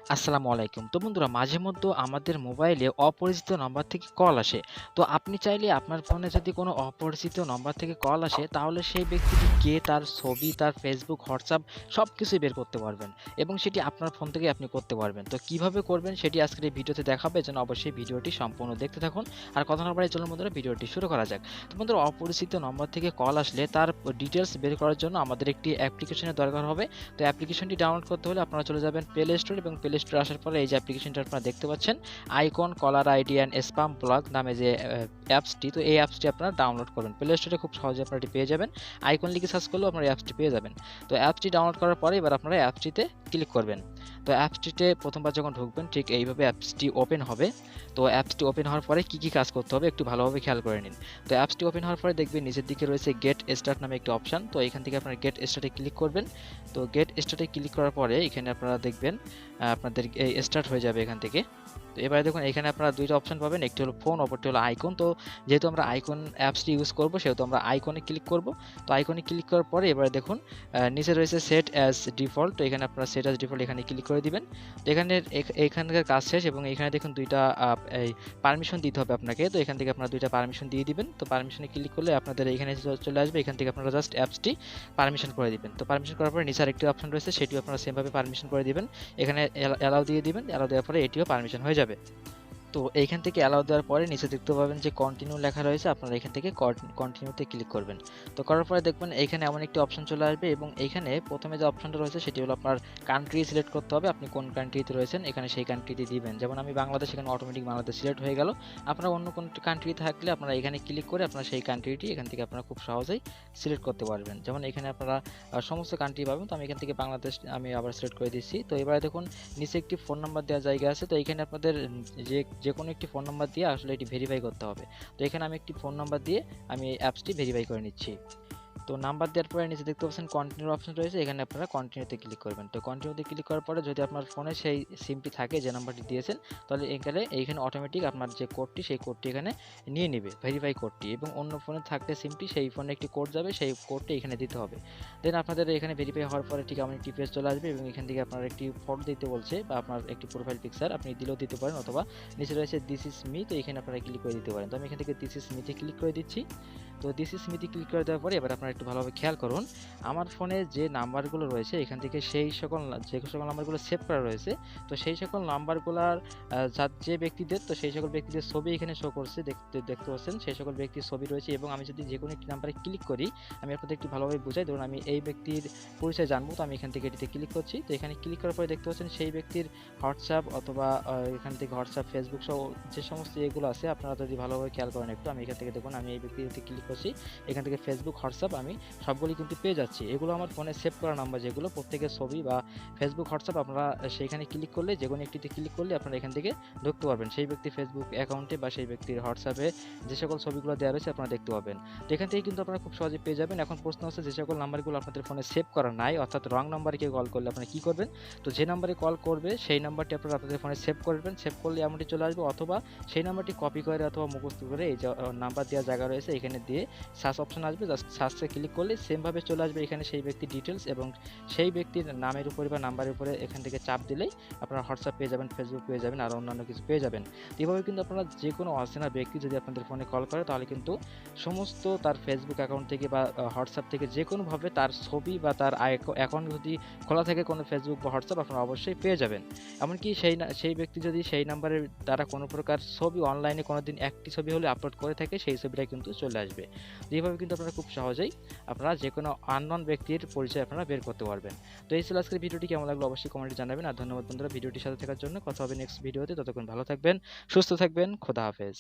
আসসালামু আলাইকুম। তো বন্ধুরা, মাঝে মধ্যে আমাদের মোবাইলে অপরিচিত নাম্বার থেকে কল আসে। তো আপনি চাইলে আপনার ফোনে যদি কোনো অপরিচিত নাম্বার থেকে কল আসে, তাহলে সেই ব্যক্তিটি কে, তার ছবি, তার Facebook, WhatsApp সবকিছুই বের করতে পারবেন এবং সেটি আপনার ফোন থেকেই আপনি করতে পারবেন। তো কিভাবে করবেন সেটি আজকের এই ভিডিওতে দেখাবো। এজন্য অবশ্যই ভিডিওটি সম্পূর্ণ দেখতে থাকুন। আর কথা না বাড়িয়ে চলুন বন্ধুরা, ভিডিওটি শুরু করা যাক। তো বন্ধুরা, অপরিচিত নম্বর থেকে কল আসলে তার ডিটেইলস বের করার জন্য আমাদের একটি অ্যাপ্লিকেশনের দরকার হবে। তো অ্যাপ্লিকেশনটি ডাউনলোড করতে হলে আপনারা চলে যাবেন প্লে স্টোর এবং প্লে স্টোরে আসার পরে এই যে অ্যাপ্লিকেশনটা আপনারা দেখতে পাচ্ছেন, icon, caller ID and sperm block নামে যে অ্যাপসটি, তো এই অ্যাপসটি আপনারা ডাউনলোড করবেন। প্লে স্টোরে খুব সহজে আপনারা এটি পেয়ে যাবেন। আইকন লিখে সার্চ করলেও আপনারা অ্যাপসটি পেয়ে যাবেন। তো অ্যাপসটি ডাউনলোড করার পরে এবার আপনারা অ্যাপসটিতে ক্লিক করবেন। তো অ্যাপসটিতে প্রথমবার যখন ঢুকবেন ঠিক এইভাবে অ্যাপসটি ওপেন হবে। তো অ্যাপসটি ওপেন হওয়ার পরে কী কী কাজ করতে হবে একটু ভালোভাবে খেয়াল করে নিন। তো অ্যাপসটি ওপেন হওয়ার পরে দেখবেন নিচের দিকে রয়েছে গেট স্টার্ট নামে একটি অপশন। তো এখান থেকে আপনারা গেট স্টার্টে ক্লিক করবেন। তো গেট স্টার্টে ক্লিক করার পরে এখানে আপনারা দেখবেন আপনাদের এই স্টার্ট হয়ে যাবে এখান থেকে। তো এবারে দেখুন এখানে আপনারা দুইটা অপশন পাবেন, একটি হলো ফোন, অপরটি হলো আইকন। তো যেহেতু আমরা আইকন অ্যাপসটি ইউজ করব সেহেতু আমরা আইকনে ক্লিক করব। তো আইকনে ক্লিক করার পরে এবারে দেখুন নিচে রয়েছে সেট অ্যাজ ডিফল্ট। তো এখানে আপনারা সেট অ্যাজ ডিফল্ট এখানে ক্লিক করে দিবেন। তো এখানে এখানকার কাজ শেষ এবং এখানে দেখুন দুইটা এই পারমিশন দিতে হবে আপনাকে। তো এখান থেকে আপনারা দুইটা পারমিশন দিয়ে দিবেন। তো পারমিশনে ক্লিক করলে আপনাদের এখানে চলে আসবে। এখান থেকে আপনারা জাস্ট অ্যাপসটি পারমিশন করে দিবেন। তো পারমিশন করার পরে নিচে আরেকটি অপশন রয়েছে, সেটিও আপনারা সেমভাবে পারমিশন করে দিবেন। এখানে অ্যালাউ দিয়ে দিবেন। অ্যালাউ দেওয়ার পরে এটিও পারমিশন হয়ে যাবে। তো এইখান থেকে অ্যালাউ দেওয়ার পরে নিচে দেখতে পাবেন যে কন্টিনিউ লেখা রয়েছে, আপনারা এখান থেকে কন্টিনিউতে ক্লিক করবেন। তো করার পরে দেখবেন এইখানে এমন একটি অপশন চলে আসবে এবং এইখানে প্রথমে যে অপশনটা রয়েছে সেটি হলো আপনার কান্ট্রি সিলেক্ট করতে হবে। আপনি কোন কান্ট্রিতে রয়েছেন এখানে সেই কান্ট্রিটি দিবেন। যেমন আমি বাংলাদেশ, এখানে অটোমেটিক বাংলাদেশ সিলেক্ট হয়ে গেল। আপনারা অন্য কোন কান্ট্রি থাকলে আপনারা এখানে ক্লিক করে আপনারা সেই কান্ট্রিটি এখান থেকে আপনারা খুব সহজেই সিলেক্ট করতে পারবেন। যেমন এখানে আপনারা সমস্ত কান্ট্রি পাবেন। তো আমি এখান থেকে বাংলাদেশ আমি আবার সিলেক্ট করে দিচ্ছি। তো এবারে দেখুন নিচে একটি ফোন নাম্বার দেওয়ার জায়গা আছে। তো এখানে আপনাদের যে কোনো একটি ফোন নাম্বার দিয়ে আসলে এটি ভেরিফাই করতে হবে। তো এখানে আমি একটি ফোন নাম্বার দিয়ে আমি এই অ্যাপসটি ভেরিফাই করে নিচ্ছি। তো নাম্বার দেওয়ার পরে নিচে দেখতে পাচ্ছেন কন্টিনিউ অপশন রয়েছে, এখানে আপনারা কন্টিনিউতে ক্লিক করবেন। তো কন্টিনিউতে ক্লিক করার পরে যদি আপনার ফোনে সেই সিমটি থাকে যে নাম্বারটি দিয়েছেন, তাহলে এইখানে অটোমেটিক আপনার যে কোডটি সেই কোডটি এখানে নিয়ে নেবে, ভেরিফাই কোডটি। এবং অন্য ফোনে থাকলে সিমটি সেই ফোনে একটি কোড যাবে, সেই কোডটি এখানে দিতে হবে। দেন আপনাদের এখানে ভেরিফাই হওয়ার পরে ঠিক এমন একটি পেজ চলে আসবে এবং এখান থেকে আপনার একটি ফটো দিতে বলছে বা আপনার একটি প্রোফাইল পিকচার আপনি দিলেও দিতে পারেন, অথবা নিচে রয়েছে দিস ইজ মি। তো এখানে আপনারা ক্লিক করে দিতে পারেন। তো আমি এখান থেকে দিস ইজ মিতে ক্লিক করে দিচ্ছি। তো দিস ইজ মিতে ক্লিক করে দেওয়ার পরে এবার আপনারা একটু ভালোভাবে খেয়াল করুন, আমার ফোনে যে নাম্বারগুলো রয়েছে এখান থেকে যে সকল নাম্বারগুলো সেভ করা রয়েছে, তো সেই সকল নাম্বারগুলোর যে ব্যক্তিদের, তো সেই সকল ব্যক্তিদের ছবি এখানে শো করছে, দেখতে পাচ্ছেন সেই সকল ব্যক্তির ছবি রয়েছে। এবং আমি যদি যে কোনো একটি নাম্বারে ক্লিক করি, আমি আপনাদের একটু ভালোভাবে বুঝাই। ধরুন আমি এই ব্যক্তির পরিচয় জানবো, তো আমি এখান থেকে এটিতে ক্লিক করছি। তো এখানে ক্লিক করার পরে দেখতে পাচ্ছেন সেই ব্যক্তির হোয়াটসঅ্যাপ অথবা এখান থেকে হোয়াটসঅ্যাপ, ফেসবুক সহ যে সমস্ত এগুলো আছে আপনারা যদি ভালোভাবে খেয়াল করেন একটু, আমি এখান থেকে দেখুন আমি এই ব্যক্তিতে ক্লিক করছি, এখান থেকে ফেসবুক, হোয়াটসঅ্যাপ আমি সবগুলি কিন্তু পেয়ে যাচ্ছি। এগুলো আমার ফোনে সেভ করা নাম্বার, যেগুলো প্রত্যেকের ছবি বা ফেসবুক, হোয়াটসঅ্যাপ আপনারা সেইখানে ক্লিক করলে, যে কোনো একটিতে ক্লিক করলে আপনারা এখান থেকে ঢুকতে পারবেন সেই ব্যক্তির ফেসবুক অ্যাকাউন্টে বা সেই ব্যক্তির হোয়াটসঅ্যাপে যে সকল ছবিগুলো দেওয়া রয়েছে আপনারা দেখতে পাবেন। তো এখান থেকে কিন্তু আপনারা খুব সহজে পেয়ে যাবেন। এখন প্রশ্ন হচ্ছে যে সকল নাম্বারগুলো আপনাদের ফোনে সেভ করা নাই, অর্থাৎ রং নাম্বারে কেউ কল করলে আপনারা কী করবেন। তো যে নাম্বারে কল করবে সেই নাম্বারটি আপনারা আপনাদের ফোনে সেভ করবেন। সেভ করলে এমনটি চলে আসবে, অথবা সেই নাম্বারটি কপি করে অথবা মুখস্থ করে এই যে নাম্বার দেওয়ার জায়গা রয়েছে এখানে দিয়ে সার্চ অপশন আসবে, জাস্ট সার্চে ক্লিক করলে সেমভাবে চলে আসবে এখানে সেই ব্যক্তির ডিটেলস এবং সেই ব্যক্তির নামের উপরে বা নাম্বারের উপরে এখান থেকে চাপ দিলেই আপনারা হোয়াটসঅ্যাপ পেয়ে যাবেন, ফেসবুক পেয়ে যাবেন, আর অন্যান্য কিছু পেয়ে যাবেন। এভাবে কিন্তু আপনারা যে কোনো অচেনা ব্যক্তি যদি আপনাদের ফোনে কল করে, তাহলে কিন্তু সমস্ত তার ফেসবুক অ্যাকাউন্ট থেকে বা হোয়াটসঅ্যাপ থেকে যে কোনোভাবে তার ছবি বা তার অ্যাকাউন্ট যদি খোলা থাকে কোনো ফেসবুক বা হোয়াটসঅ্যাপ, আপনারা অবশ্যই পেয়ে যাবেন। এমনকি সেই ব্যক্তি যদি সেই নাম্বারের দ্বারা কোনো প্রকার ছবি অনলাইনে কোনোদিন একটি ছবি হলে আপলোড করে থাকে, সেই ছবিটা কিন্তু চলে আসবে। এইভাবে কিন্তু আপনারা খুব সহজেই আপনারা যে কোনো আননোন ব্যক্তির পরিচয় আপনারা বের করতে পারবেন। তো এই ছিল আজকের ভিডিওটি, কেমন লাগলো অবশ্যই কমেন্টে জানাবেন। আর ধন্যবাদ বন্ধুরা ভিডিওটির সাথে থাকার জন্য। কথা হবে নেক্সট ভিডিওতে, ততক্ষণ ভালো থাকবেন, সুস্থ থাকবেন, খোদা হাফেজ।